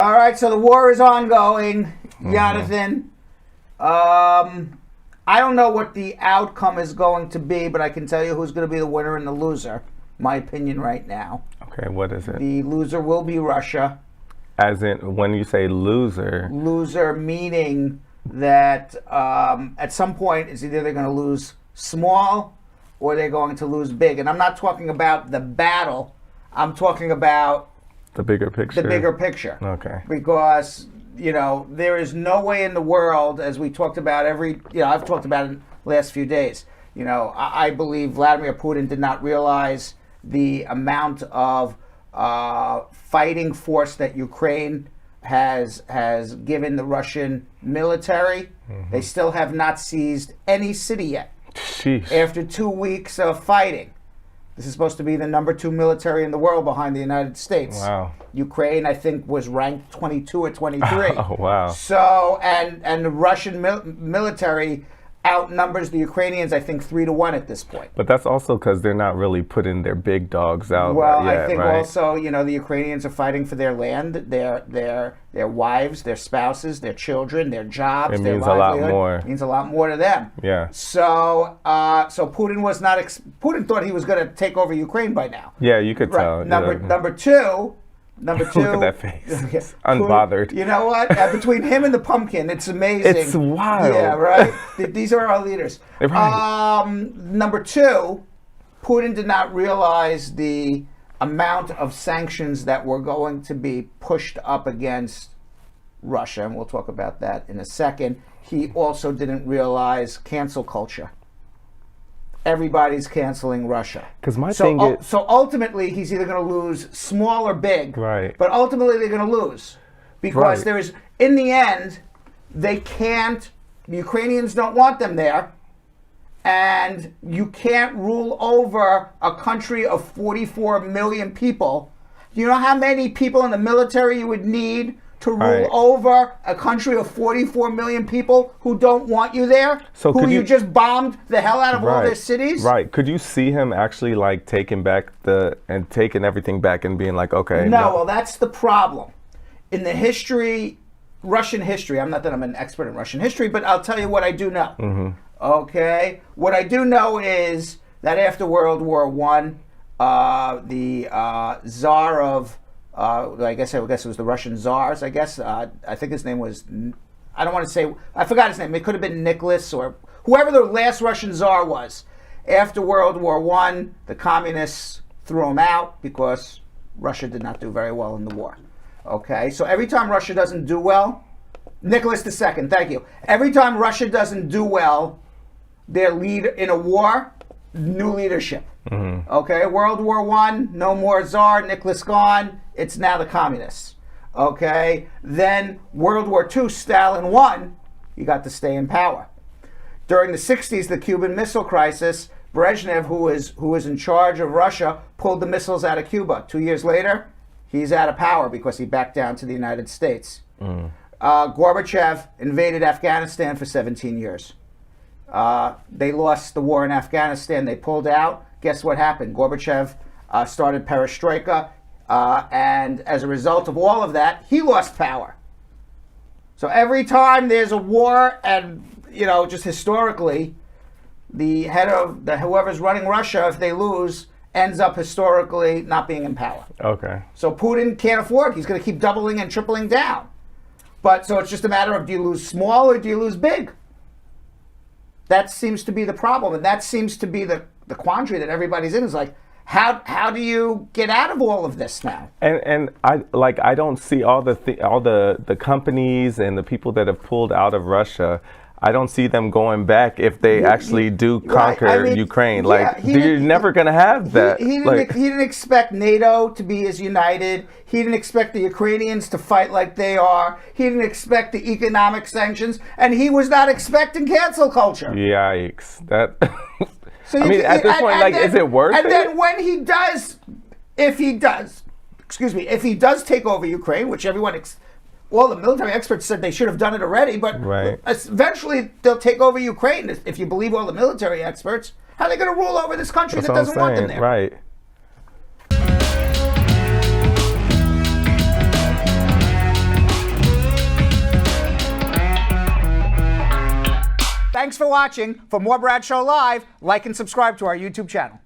All right, so the war is ongoing, Jonathan. I don't know what the outcome is going to be, but I can tell you who's going to be the winner and the loser. My opinion right now. Okay, what is it? The loser will be Russia. As in, when you say loser? Loser meaning that at some point it's either they're going to lose small or they're going to lose big. And I'm not talking about the battle. I'm talking about the bigger picture. The bigger picture. Okay. Because, there is no way in the world, as we talked about I've talked about it in the last few days. I believe Vladimir Putin did not realize the amount of fighting force that Ukraine has given the Russian military. Mm-hmm. They still have not seized any city yet. Sheesh. After 2 weeks of fighting. This is supposed to be the number 2 military in the world behind the United States. Wow. Ukraine, I think, was ranked 22 or 23. Oh, wow. So, and the Russian military outnumbers the Ukrainians, I think, 3-1 at this point. But that's also because they're not really putting their big dogs out well, yet, I think right? also, the Ukrainians are fighting for their land, their wives, their spouses, their children, their jobs, it their means a lot livelihood. more. It means a lot more to them. Yeah. So, Putin was not. Putin thought he was going to take over Ukraine by now. Yeah, you could tell. Right. Number two. Look at that face. Unbothered. You know what? Between him and the pumpkin, it's amazing. It's wild. Yeah, right? These are our leaders. Right. Number two, Putin did not realize the amount of sanctions that were going to be pushed up against Russia, and we'll talk about that in a second. He also didn't realize cancel culture. Everybody's canceling Russia. Because my thing is... So ultimately, he's either going to lose small or big. Right. But ultimately, they're going to lose. Because in the end, they can't... The Ukrainians don't want them there. And you can't rule over a country of 44 million people. Do you know how many people in the military you would need to rule over a country of 44 million people who don't want you there? So who you just bombed the hell out of all their cities? Right. Could you see him actually taking back taking everything back and being like, okay. No, well, that's the problem. In the Russian history, I'm not that I'm an expert in Russian history, but I'll tell you what I do know. Mm-hmm. Okay? What I do know is that after World War I, the Tsar of I guess it was the Russian Tsars. I guess I think his name was. I don't want to say. I forgot his name. It could have been Nicholas or whoever the last Russian Tsar was. After World War I, the communists threw him out because Russia did not do very well in the war. Okay, so every time Russia doesn't do well, Nicholas II. Thank you. Every time Russia doesn't do well, their lead in a war, new leadership. Mm-hmm. Okay, World War I, no more Tsar, Nicholas gone. It's now the communists. Okay, then World War II, Stalin won. He got to stay in power. During the 60s, the Cuban Missile Crisis, Brezhnev, who was in charge of Russia, pulled the missiles out of Cuba. 2 years later, he's out of power because he backed down to the United States. Mm. Gorbachev invaded Afghanistan for 17 years. They lost the war in Afghanistan. They pulled out. Guess what happened? Gorbachev started perestroika, and as a result of all of that, he lost power. So every time there's a war, and just historically, the head of whoever's running Russia, if they lose, ends up historically not being in power. Okay. So Putin can't afford. He's going to keep doubling and tripling down. But so it's just a matter of, do you lose small or do you lose big? That seems to be the problem, and that seems to be the quandary that everybody's in. Is like, how do you get out of all of this now? And I don't see all the companies and the people that have pulled out of Russia. I don't see them going back if they actually do conquer Ukraine. You're never going to have that. He didn't expect NATO to be as united. He didn't expect the Ukrainians to fight like they are. He didn't expect the economic sanctions. And he was not expecting cancel culture. Yikes. So at this point, is it worth it? And then when he does, if he does take over Ukraine, which all the military experts said they should have done it already, but eventually they'll take over Ukraine. If you believe all the military experts, how are they going to rule over this country that doesn't want them there? Right. Thanks for watching. For more Brad Show Live, like and subscribe to our YouTube channel.